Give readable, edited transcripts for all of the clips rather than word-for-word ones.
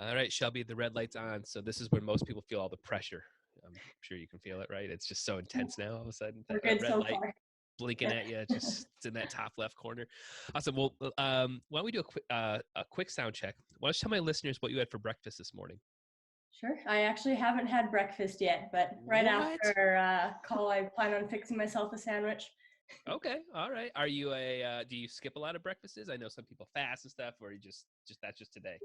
All right, Shelby, the red light's on. So this is when most people feel all the pressure. I'm sure you can feel it, right? It's just so intense now. All of a sudden, We're that good red so light far. blinking at you, just it's in that top left corner. Awesome. Well, why don't we do a quick sound check? Why don't you tell my listeners what you had for breakfast this morning? Sure. I actually haven't had breakfast yet, but right What? after call, I plan on fixing myself a sandwich. Okay, all right. Are you do you skip a lot of breakfasts? I know some people fast and stuff, or you just that's just today.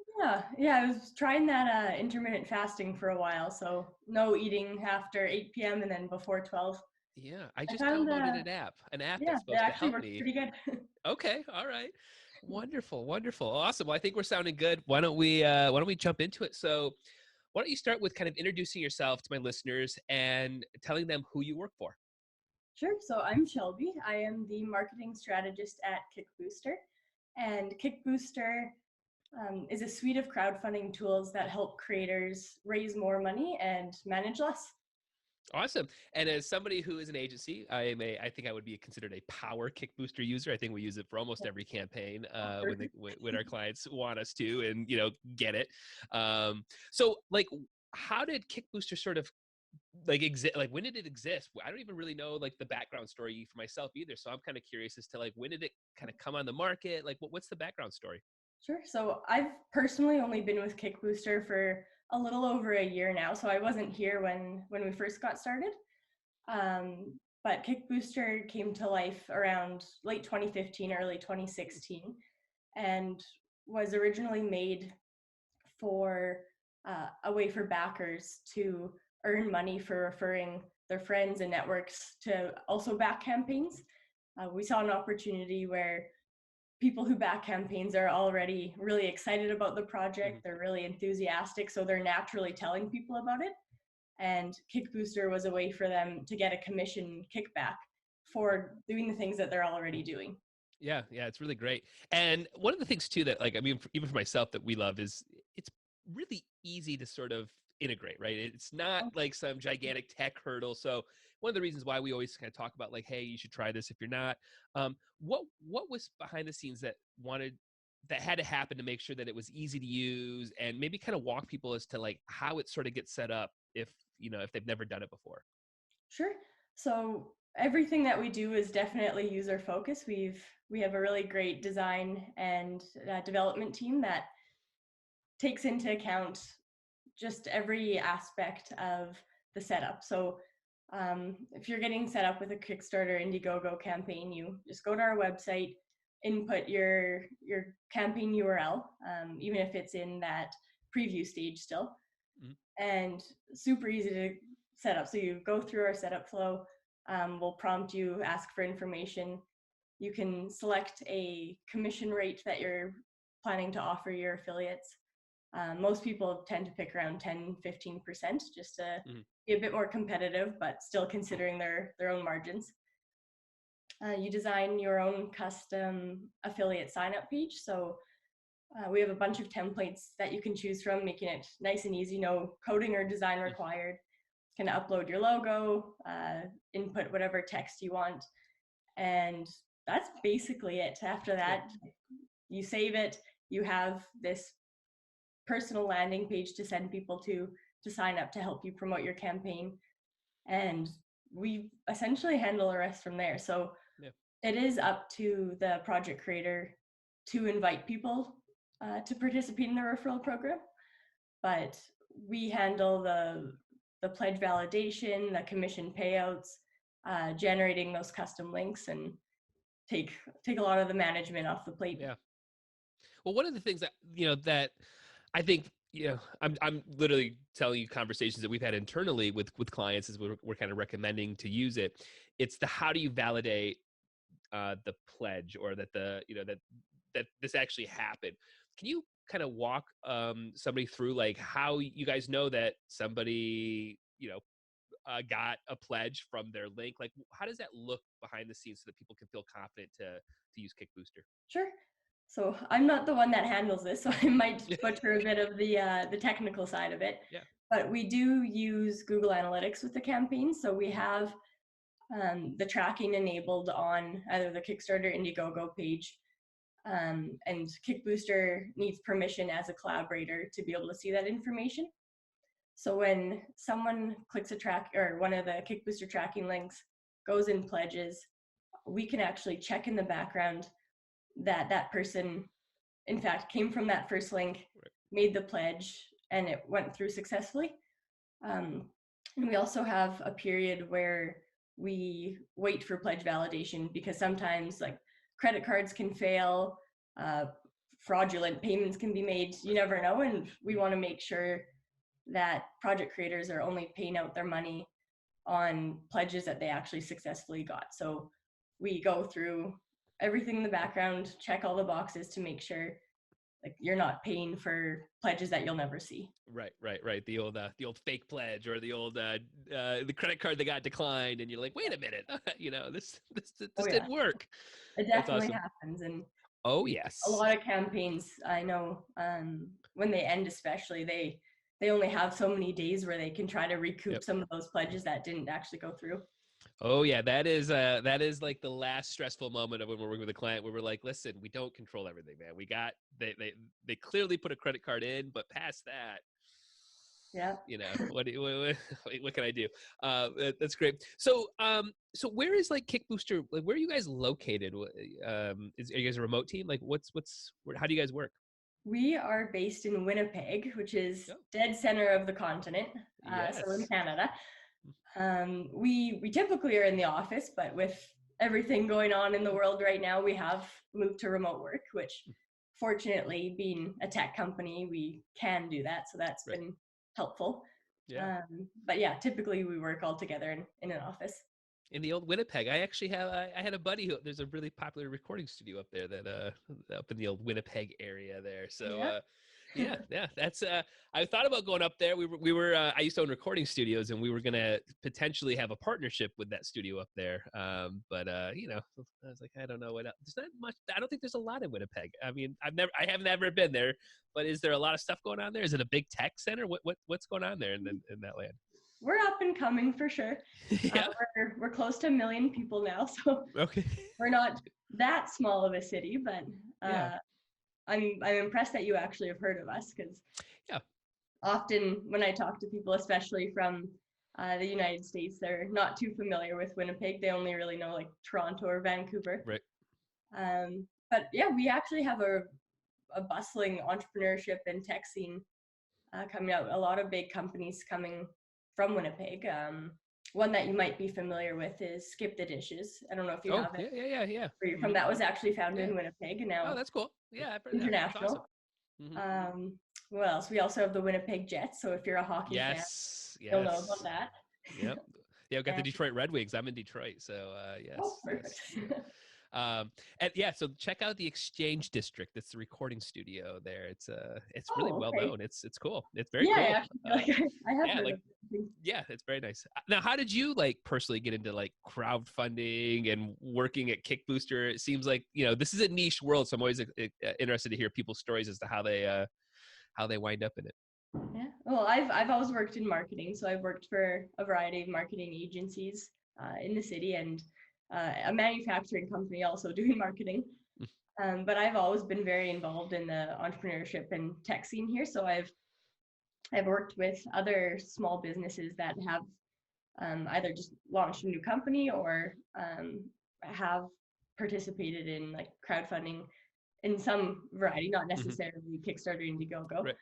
Yeah, I was trying that intermittent fasting for a while, so no eating after 8 p.m. and then before 12. Yeah, I I just found, downloaded an app yeah, that's it supposed to actually help works me. pretty good. Okay, all right. Wonderful, wonderful. Awesome. Well, I think we're sounding good. Why don't we jump into it? So, why don't you start with kind of introducing yourself to my listeners and telling them who you work for? Sure. So I'm Shelby. I am the marketing strategist at Kickbooster. And Kickbooster is a suite of crowdfunding tools that help creators raise more money and manage less. Awesome. And as somebody who is an agency, I think I would be considered a power kick booster user. I think we use it for almost every campaign when our clients want us to, and get it. So like, how did Kick Booster sort of like exist? Like, when did it exist? I don't even really know like the background story for myself either. So I'm kind of curious as to like when did it kind of come on the market? Like, what's the background story? Sure. So I've personally only been with Kickbooster for a little over a year now. So I wasn't here when we first got started. But Kickbooster came to life around late 2015, early 2016, and was originally made for a way for backers to earn money for referring their friends and networks to also back campaigns. We saw an opportunity where people who back campaigns are already really excited about the project. Mhm. They're really enthusiastic, so they're naturally telling people about it. And Kickbooster was a way for them to get a commission kickback for doing the things that they're already doing. Yeah, yeah, it's really great. And one of the things too that like I mean, even for myself that we love is it's really easy to sort of integrate, right? It's not like some gigantic tech hurdle. So one of the reasons why we always kind of talk about like, hey, you should try this if you're not. What was behind the scenes that had to happen to make sure that it was easy to use and maybe kind of walk people as to like how it sort of gets set up if they've never done it before. Sure. So everything that we do is definitely user focused. We have a really great design and development team that takes into account just every aspect of the setup. So if you're getting set up with a Kickstarter Indiegogo campaign, you just go to our website, input your campaign URL, even if it's in that preview stage still, Mhm. and super easy to set up. So you go through our setup flow. We'll prompt you, ask for information. You can select a commission rate that you're planning to offer your affiliates. Most people tend to pick around 10-15% just to Mhm. be a bit more competitive, but still considering their own margins. You design your own custom affiliate sign up page. So we have a bunch of templates that you can choose from, making it nice and easy, no coding or design Mhm. required. You can upload your logo, input whatever text you want, and that's basically it. After Yeah. that, you save it, you have this personal landing page to send people to sign up to help you promote your campaign, and we essentially handle the rest from there. So Yeah. it is up to the project creator to invite people to participate in the referral program, but we handle the pledge validation, the commission payouts, generating those custom links, and take a lot of the management off the plate. Yeah. Well, one of the things that I think I'm literally telling you conversations that we've had internally with clients as we're kind of recommending to use it. It's the how do you validate the pledge or that that this actually happened. Can you kind of walk somebody through like how you guys know that somebody got a pledge from their link? Like, how does that look behind the scenes so that people can feel confident to use Kick Booster? Sure. So I'm not the one that handles this, so I might butcher a bit of the technical side of it. Yeah. But we do use Google Analytics with the campaign, so we have the tracking enabled on either the Kickstarter Indiegogo page And Kickbooster needs permission as a collaborator to be able to see that information. So when someone clicks a track or one of the Kickbooster tracking links goes in pledges, we can actually check in the background that that person, in fact, came from that first link, made the pledge, and it went through successfully. And we also have a period where we wait for pledge validation, because sometimes like credit cards can fail, fraudulent payments can be made, you never know. And we want to make sure that project creators are only paying out their money on pledges that they actually successfully got. So we go through everything in the background, check all the boxes to make sure like you're not paying for pledges that you'll never see. Right. The old fake pledge, or the old the credit card that got declined, and you're like, wait a minute, this didn't work. It That's definitely awesome. happens. And Oh a yes. lot of campaigns, I know, when they end, especially, they only have so many days where they can try to recoup Yep. some of those pledges that didn't actually go through. Oh yeah, that is like the last stressful moment of when we're working with a client, where we're like, listen, we don't control everything, man. We got they clearly put a credit card in, but past that, Yeah. what can I do? That's great. So where is like Kickbooster? Like, where are you guys located? Are you guys a remote team? Like, how do you guys work? We are based in Winnipeg, which is Oh, dead center of the continent, so in yes. Canada. We typically are in the office, but with everything going on in the world right now, we have moved to remote work, which fortunately, being a tech company, we can do that. So that's Right. been helpful. Yeah. But yeah, typically we work all together in an office. In the old Winnipeg, I actually have I had a buddy who, there's a really popular recording studio up there, that up in the old Winnipeg area there. So Yeah. yeah, that's I thought about going up there. We were I used to own recording studios, and we were gonna potentially have a partnership with that studio up there. But I was like, I don't know what else. There's not much. I don't think there's a lot in Winnipeg. I mean, I haven't ever been there, but is there a lot of stuff going on there? Is it a big tech center? What's going on there in that land? We're up and coming for sure. Yeah. We're close to 1 million people now, so Okay. we're not that small of a city, but Yeah. I'm impressed that you actually have heard of us, because Yeah. often when I talk to people, especially from the United States, they're not too familiar with Winnipeg. They only really know like Toronto or Vancouver. Right. But yeah, we actually have a bustling entrepreneurship and tech scene coming out. A lot of big companies coming from Winnipeg. One that you might be familiar with is Skip the Dishes. I don't know if you Oh, have it. yeah. Where you're from. Mhm. That was actually founded Yeah. in Winnipeg, and Oh, now that's cool. Yeah, I've heard that. That's awesome. international. Mhm. What else? We also have the Winnipeg Jets. So if you're a hockey fan, Yes. you'll know about Yes. that. Yep. Yeah, we've got the And Detroit Red Wings. I'm in Detroit, so oh, yes. perfect. And yeah, so check out the Exchange District. That's the recording studio there. It's really Oh, well okay. known. It's cool. It's very Yeah, I cool. actually feel like I have Yeah, heard like, of it. yeah, it's very nice. Now, how did you like personally get into like crowdfunding and working at Kickbooster? It seems like, this is a niche world, so I'm always interested to hear people's stories as to how they wind up in it. Yeah. Well, I've always worked in marketing, so I've worked for a variety of marketing agencies in the city, and a manufacturing company also doing marketing. But I've always been very involved in the entrepreneurship and tech scene here. So I've worked with other small businesses that have either just launched a new company or have participated in like crowdfunding in some variety, not Mhm. necessarily Kickstarter, Indiegogo. Right.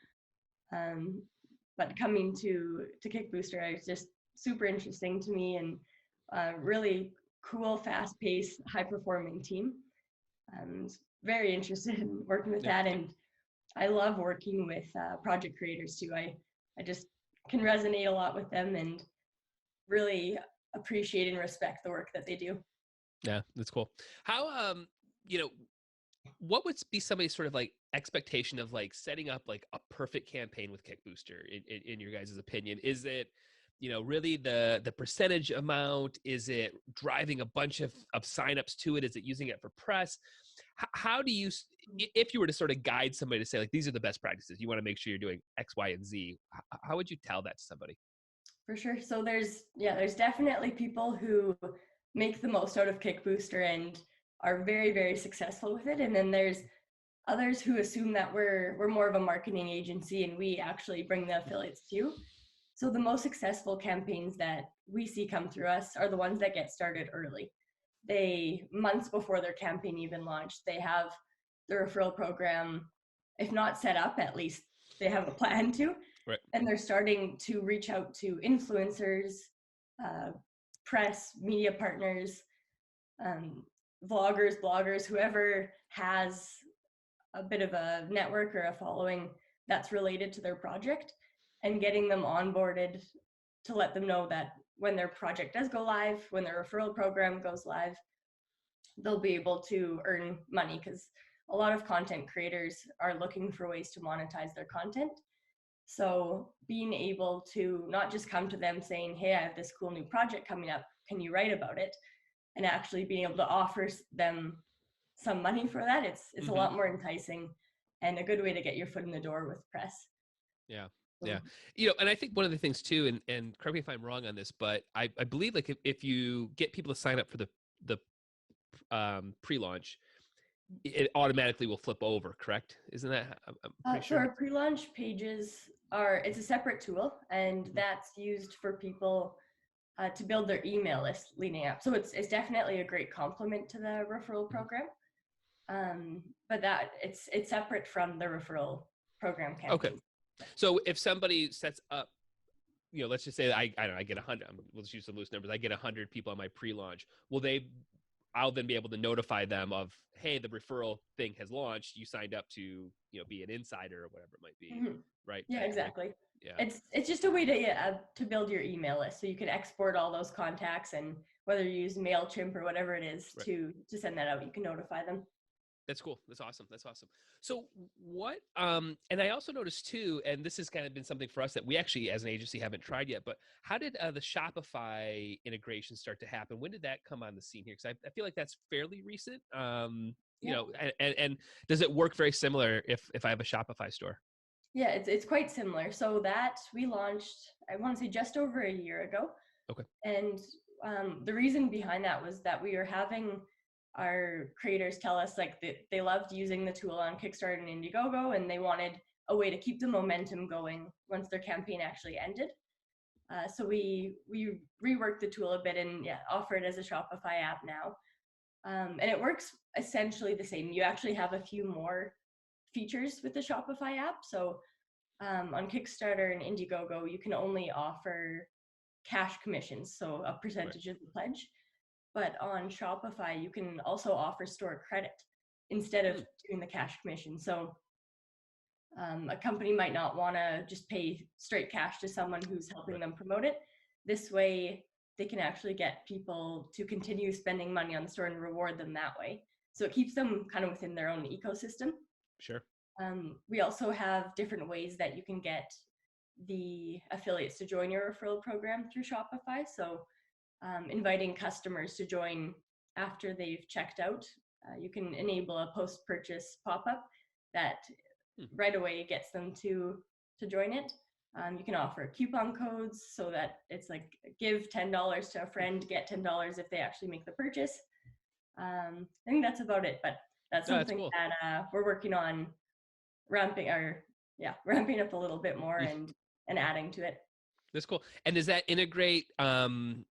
But coming to Kickbooster, it was just super interesting to me, and really cool, fast-paced, high-performing team. Very interested in working with Yeah. that, and I love working with project creators too. I just can resonate a lot with them and really appreciate and respect the work that they do. Yeah, that's cool. How you know, what would be somebody's sort of like expectation of like setting up like a perfect campaign with Kickbooster in your guys' opinion? Is it, really the percentage amount? Is it driving a bunch of signups to it? Is it using it for press? How do you, if you were to sort of guide somebody to say like, these are the best practices, you want to make sure you're doing X, Y, and Z, how would you tell that to somebody? For sure. So there's definitely people who make the most out of Kickbooster and are very, very successful with it. And then there's others who assume that we're more of a marketing agency and we actually bring the affiliates to you. So the most successful campaigns that we see come through us are the ones that get started early. They, months before their campaign even launched, they have the referral program, if not set up, at least they have a plan to. Right. And they're starting to reach out to influencers, uh, press, media partners, vloggers, bloggers, whoever has a bit of a network or a following that's related to their project, and getting them onboarded to let them know that when their project does go live, when their referral program goes live, they'll be able to earn money, because a lot of content creators are looking for ways to monetize their content. So being able to not just come to them saying, hey, I have this cool new project coming up, can you write about it? And actually being able to offer them some money for that, it's a Mm-hmm. lot more enticing and a good way to get your foot in the door with press. Yeah. Yeah. So, And I think one of the things too, and correct me if I'm wrong on this, but I believe like if you get people to sign up for the pre-launch, it automatically will flip over, correct? Isn't that, I'm pretty so sure. our pre-launch pages it's a separate tool, and Mhm. that's used for people to build their email list leading up. So it's definitely a great complement to the referral Mhm. program. But that it's separate from the referral program Okay. campaign. So if somebody sets up, let's just say I don't know, I get 100, let's use some loose numbers. I get 100 people on my pre-launch. I'll then be able to notify them of, hey, the referral thing has launched. You signed up to, be an insider or whatever it might be, Mhm. right? Yeah, Like, exactly. yeah, It's just a way to build your email list, so you can export all those contacts, and whether you use Mailchimp or whatever it is right. to send that out, you can notify them. That's cool. That's awesome. That's awesome. So what, and I also noticed too, and this has kind of been something for us that we actually as an agency haven't tried yet, but how did the Shopify integration start to happen? When did that come on the scene here? Because I feel like that's fairly recent. Yeah, And does it work very similar if I have a Shopify store? yeah, it's quite similar. So that we launched, I want to say just over a year ago, Okay. and the reason behind that was that we were having our creators tell us like they loved using the tool on Kickstarter and Indiegogo, and they wanted a way to keep the momentum going once their campaign actually ended. So we reworked the tool a bit and offer it as a Shopify app now, and it works essentially the same. You actually have a few more features with the Shopify app. So on Kickstarter and Indiegogo, you can only offer cash commissions, so a Right. percentage of the pledge. But on Shopify, you can also offer store credit instead of Hmm. doing the cash commission. So a company might not want to just pay straight cash to someone who's helping Right. them promote it. This way, they can actually get people to continue spending money on the store and reward them that way. So it keeps them kind of within their own ecosystem. Sure. We also have different ways that you can get the affiliates to join your referral program through Shopify. So inviting customers to join after they've checked out. You can enable a post-purchase pop-up that Hmm. right away gets them to join it. You can offer coupon codes so that it's like give $10 to a friend, get $10 if they actually make the purchase. I think that's about it, but that's No, that's something cool. that we're working on ramping or ramping up a little bit more and adding to it. That's cool. And does that integrate?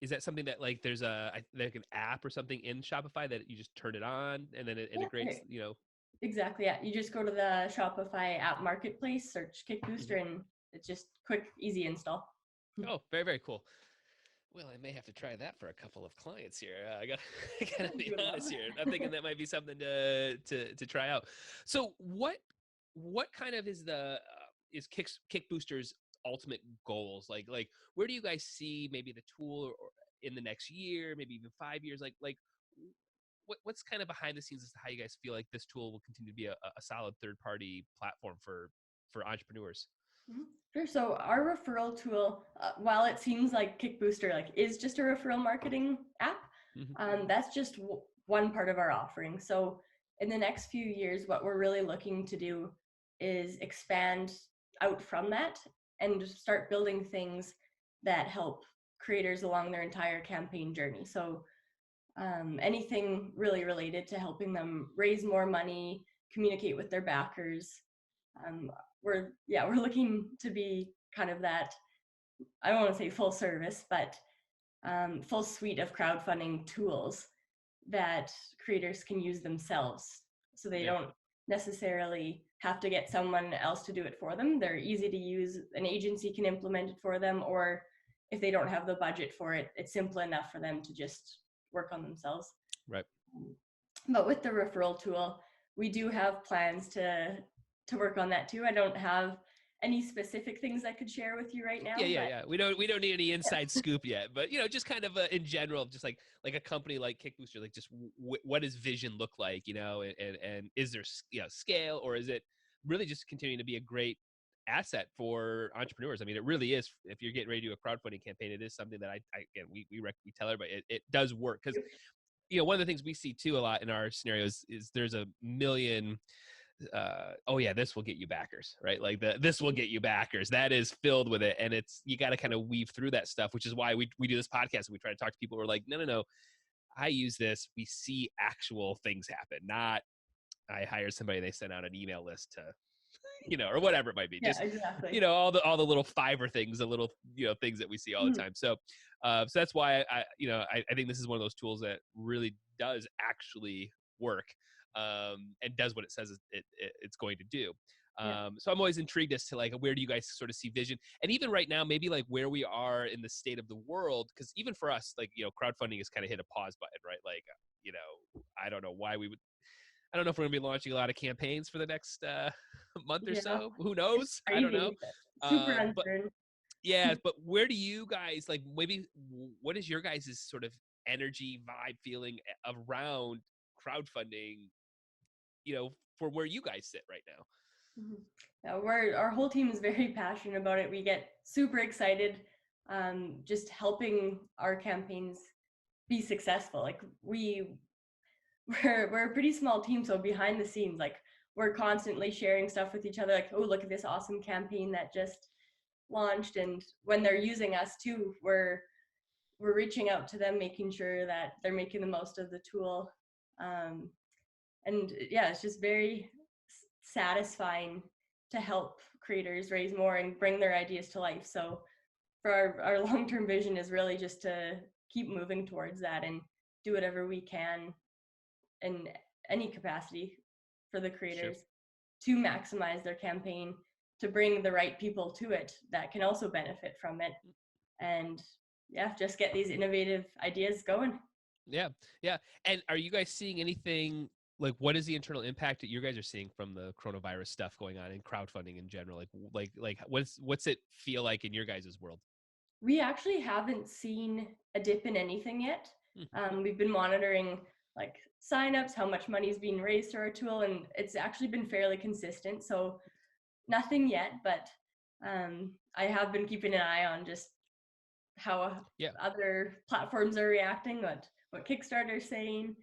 Is that something that like there's like an app or something in Shopify that you just turn it on and then it Yeah, integrates? exactly. Yeah, you just go to the Shopify app marketplace, search Mhm. Kickbooster, and it's just quick, easy install. Oh, very very cool. Well, I may have to try that for a couple of clients here. I got I gotta You be would love. honest here. I'm thinking that might be something to try out. So what kind of is the is Kick Booster's ultimate goals? Like where do you guys see maybe the tool or in the next year, maybe even 5 years? Like what's kind of behind the scenes as to how you guys feel like this tool will continue to be a solid third party platform for entrepreneurs? Mhm. Sure. So our referral tool, while it seems like Kickbooster like is just a referral marketing app, Hmm. that's just one part of our offering. So in the next few years, what we're really looking to do is expand out from that and start building things that help creators along their entire campaign journey. So anything really related to helping them raise more money, communicate with their backers. We're looking to be kind of that, I don't want to say full service, but full suite of crowdfunding tools that creators can use themselves. So they Yeah. don't necessarily have to get someone else to do it for them. They're easy to use. An agency can implement it for them, or if they don't have the budget for it, it's simple enough for them to just work on themselves. Right. But with the referral tool, we do have plans to work on that too. I don't have any specific things I could share with you right now, but Yeah. We don't need any inside scoop yet, but just kind of in general, just like a company like Kickbooster, like just what does vision look like, and is there scale, or is it really just continuing to be a great asset for entrepreneurs? I mean, it really is. If you're getting ready to do a crowdfunding campaign, it is something that I again we tell everybody it does work, because one of the things we see too a lot in our scenarios is there's a million oh yeah, this will get you backers, right? Like this will get you backers. That is filled with it, and it's you got to kind of weave through that stuff, which is why we do this podcast and we try to talk to people who are like, no, I use this. We see actual things happen, not I hire somebody and they send out an email list to or whatever it might be. yeah, Just exactly. all the little Fiverr things, the little things that we see all the Mhm. time. So that's why I think this is one of those tools that really does actually work, and does what it says it's going to do. Yeah. So I'm always intrigued as to like where do you guys sort of see vision, and even right now maybe like where we are in the state of the world, because even for us, like crowdfunding has kind of hit a pause button, right? Like I don't know why we would. I don't know if we're going to be launching a lot of campaigns for the next month or Yeah. so. Who It's knows? I don't know. crazy. Super But uncertain. yeah, but where do you guys like maybe what is your guys' sort of energy vibe feeling around crowdfunding, for where you guys sit right now? Mhm. Yeah, our whole team is very passionate about it. We get super excited, just helping our campaigns be successful. Like we're a pretty small team, so behind the scenes, like we're constantly sharing stuff with each other. Like, oh, look at this awesome campaign that just launched, and when they're using us too, we're reaching out to them, making sure that they're making the most of the tool. Um, and yeah, it's just very satisfying to help creators raise more and bring their ideas to life. So for our long-term vision is really just to keep moving towards that and do whatever we can in any capacity for the Sure. creators to maximize their campaign, to bring the right people to it that can also benefit from it, and yeah, just get these innovative ideas going. Yeah. Yeah. And are you guys seeing anything like what is the internal impact that you guys are seeing from the coronavirus stuff going on in crowdfunding in general? Like what's it feel like in your guys' world? We actually haven't seen a dip in anything yet. Hmm. We've been monitoring like signups, how much money is being raised through our tool, and it's actually been fairly consistent. So nothing yet, but I have been keeping an eye on just how Yeah. other platforms are reacting, what Kickstarter's saying,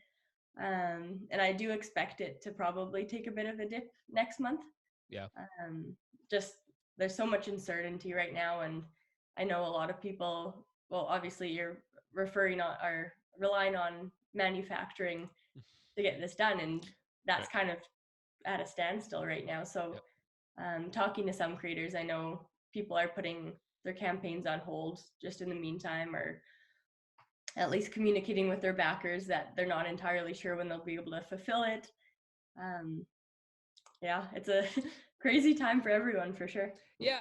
and I do expect it to probably take a bit of a dip next month. Yeah. Um, just there's so much uncertainty right now, and I know a lot of people. Well, obviously, you're referring on or relying on manufacturing to get this done, and that's Right. kind of at a standstill right now. So, Yep. talking to some creators, I know people are putting their campaigns on hold just in the meantime, or at least communicating with their backers that they're not entirely sure when they'll be able to fulfill it. Um, yeah, it's a crazy time for everyone for sure. Yeah,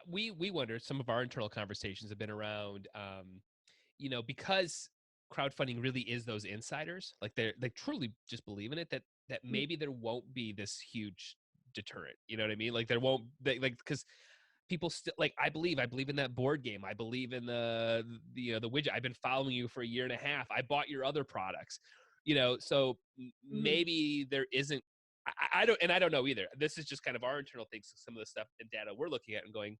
we wonder. Some of our internal conversations have been around, because crowdfunding really is those insiders. Like they truly just believe in it. That maybe there won't be this huge deterrent. You know what I mean? Like there won't. Because people still like. I believe in that board game. I believe in the widget. I've been following you for a year and a half. I bought your other products. So Mhm. maybe there isn't I don't know either. This is just kind of our internal things, some of the stuff and data we're looking at and going,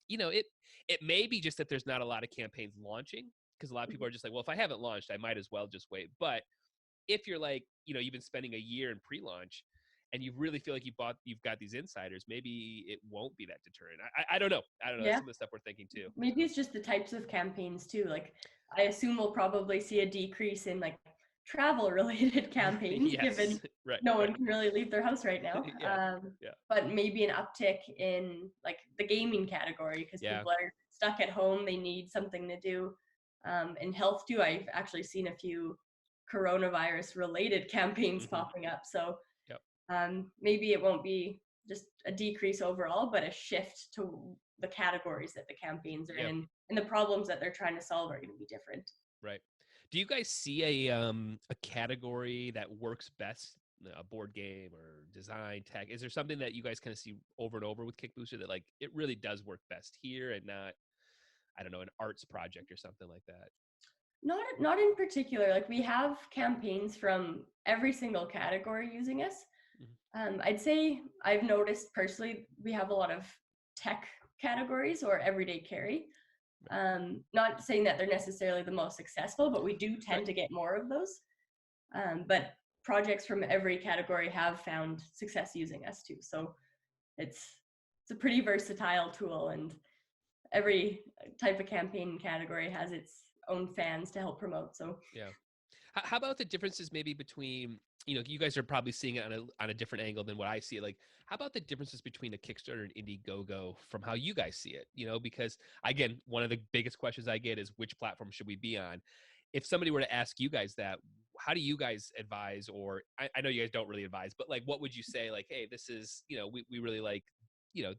it may be just that there's not a lot of campaigns launching, because a lot of people are just like, well, if I haven't launched, I might as well just wait. But if you're like, you've been spending a year in pre-launch and you really feel like you've got these insiders, maybe it won't be that deterrent. I don't know. I don't know. That's Yeah, some of the stuff we're thinking too. maybe it's just the types of campaigns too. Like I assume we'll probably see a decrease in like travel related campaigns, Yes. given Right. no Right. one can really leave their house right now. Yeah. Yeah. But maybe an uptick in like the gaming category because Yeah. people are stuck at home, they need something to do. In health too, I've actually seen a few coronavirus related campaigns Hmm. popping up. So Yep. maybe it won't be just a decrease overall, but a shift to the categories that the campaigns are in, Yep. and the problems that they're trying to solve are going to be different. Right. Do you guys see a category that works best? A board game or design tech? Is there something that you guys kind of see over and over with Kickbooster that like it really does work best here and not, I don't know, an arts project or something like that? Not in particular. Like we have campaigns from every single category using us. Mhm. I'd say I've noticed personally we have a lot of tech categories or everyday carry. Right. Not saying that they're necessarily the most successful, but we do Right. tend to get more of those. But projects from every category have found success using us too. So it's it's a pretty versatile tool, and every type of campaign category has its own fans to help promote. So Yeah. How about the differences maybe between, you guys are probably seeing it on a different angle than what I see it. Like, how about the differences between a Kickstarter and Indiegogo from how you guys see it? Because again, one of the biggest questions I get is which platform should we be on? If somebody were to ask you guys that, how do you guys advise? Or I know you guys don't really advise, but like, what would you say? Like, hey, this is, we really like,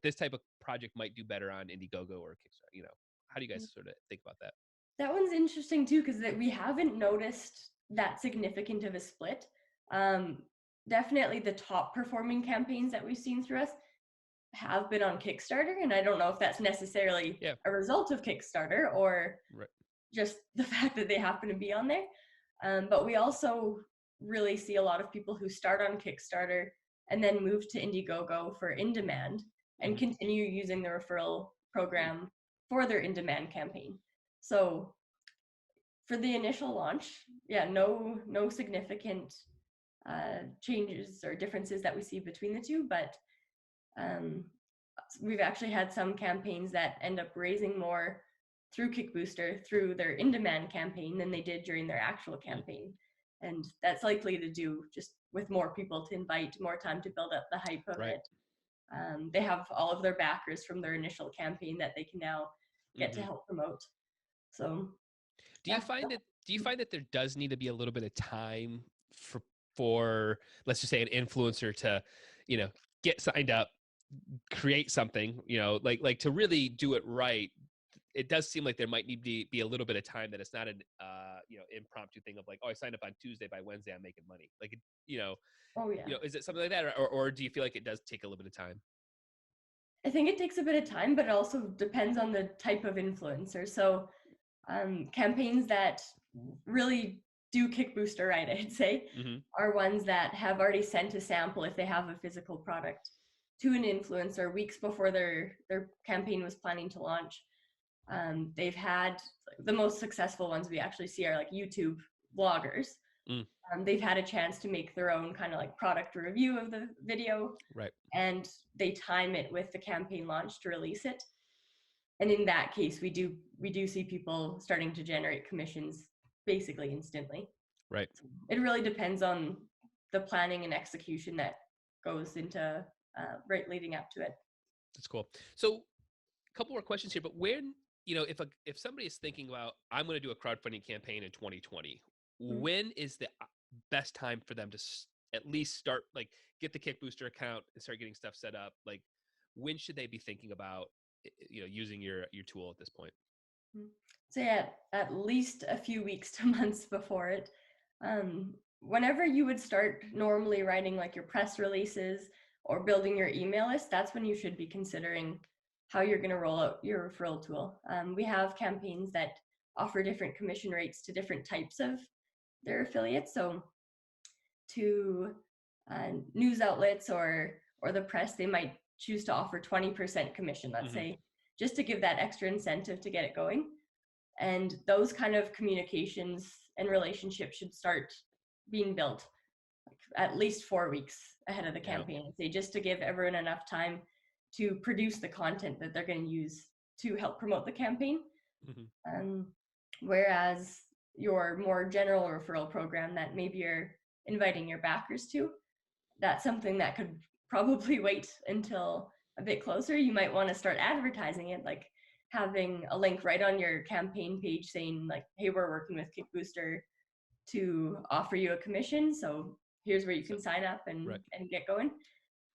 this type of project might do better on Indiegogo or Kickstarter. How do you guys sort of think about that? that one's interesting too, because we haven't noticed that significant of a split. Um, Definitely the top performing campaigns that we've seen through us have been on Kickstarter, and I don't know if that's necessarily Yeah. a result of Kickstarter or Right. just the fact that they happen to be on there. But we also really see a lot of people who start on Kickstarter and then move to Indiegogo for in demand and Hmm. continue using the referral program for their in demand campaign. So for the initial launch, yeah, no significant changes or differences that we see between the two, but um, we've actually had some campaigns that end up raising more through Kickbooster through their in-demand campaign than they did during their actual campaign. And that's likely to do just with more people to invite, more time to build up the hype of Right. it. They have all of their backers from their initial campaign that they can now get to Hmm. help promote. So Do you yeah. find that do you find that there does need to be a little bit of time for let's just say an influencer to, you know, get signed up, create something, like to really do it right? It does seem like there might need to be a little bit of time, that it's not an impromptu thing of like, oh, I signed up on Tuesday, by Wednesday I'm making money. Like Oh yeah. is it something like that, or do you feel like it does take a little bit of time? I think it takes a bit of time, but it also depends on the type of influencer. So campaigns that really do kick booster right, I'd say, Hmm. are ones that have already sent a sample if they have a physical product to an influencer weeks before their campaign was planning to launch. They've had the most successful ones we actually see are like YouTube vloggers. Mm, They've had a chance to make their own kind of like product review of the video, right. and they time it with the campaign launch to release it. And in that case, we do see people starting to generate commissions basically instantly. Right. It really depends on the planning and execution that goes into right leading up to it. That's cool. So a couple more questions here, but when, if somebody is thinking about, I'm going to do a crowdfunding campaign in 2020, Mhm. when is the best time for them to at least start, like, get the Kickbooster account and start getting stuff set up? Like, when should they be thinking about, using your tool at this point? So yeah, at least a few weeks to months before it. Whenever you would start normally writing like your press releases or building your email list, that's when you should be considering how you're going to roll out your referral tool. We have campaigns that offer different commission rates to different types of their affiliates. So to news outlets or the press, they might choose to offer 20% commission, let's Hmm. say, just to give that extra incentive to get it going. And those kind of communications and relationships should start being built like at least 4 weeks ahead of the Yeah. campaign, I'd say, just to give everyone enough time to produce the content that they're going to use to help promote the campaign. Hmm. Um, Whereas your more general referral program that maybe you're inviting your backers to, that's something that could probably wait until a bit closer. You might want to start advertising it, like having a link right on your campaign page saying like, hey, we're working with Kickbooster to offer you a commission. So here's where you So, can sign up right. and get going.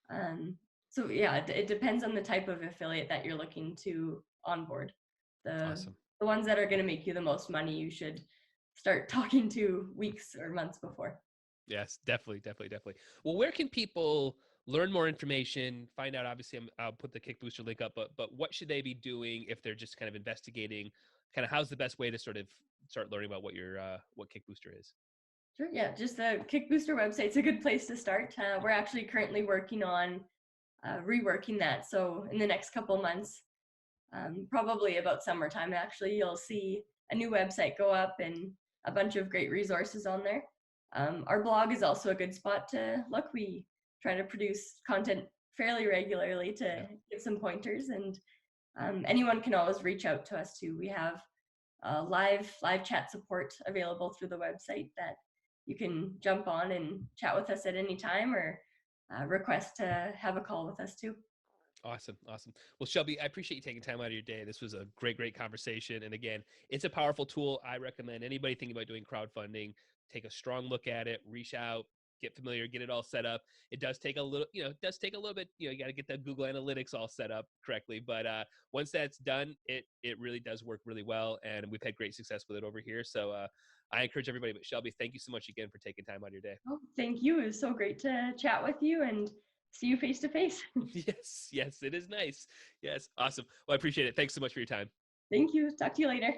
Um, so yeah, it depends on the type of affiliate that you're looking to onboard. The Awesome. the ones that are going to make you the most money, you should start talking to weeks or months before. Yes, definitely, definitely, definitely. Well, where can people learn more information, find out? Obviously, I'll put the Kick Booster link up, but what should they be doing if they're just kind of investigating? Kind of how's the best way to sort of start learning about what your what Kick Booster is? Sure, yeah, just the Kickbooster website's a good place to start. We're actually currently working on reworking that. So in the next couple months, probably about summertime, actually, you'll see a new website go up and a bunch of great resources on there. Our blog is also a good spot to look. We try to produce content fairly regularly Yeah. to give some pointers, and anyone can always reach out to us too. We have live chat support available through the website that you can jump on and chat with us at any time, or request to have a call with us too. Awesome. Awesome. Well, Shelby, I appreciate you taking time out of your day. This was a great, great conversation. And again, it's a powerful tool. I recommend anybody thinking about doing crowdfunding, take a strong look at it, reach out, get familiar, get it all set up. It does take a little, it does take a little bit, you got to get the Google Analytics all set up correctly. But once that's done, it really does work really well. And we've had great success with it over here. So I encourage everybody, but Shelby, thank you so much again for taking time out of your day. Oh, thank you. It was so great to chat with you and see you face to face. Yes, yes, it is nice. Yes, awesome. Well, I appreciate it. Thanks so much for your time. Thank you. Talk to you later.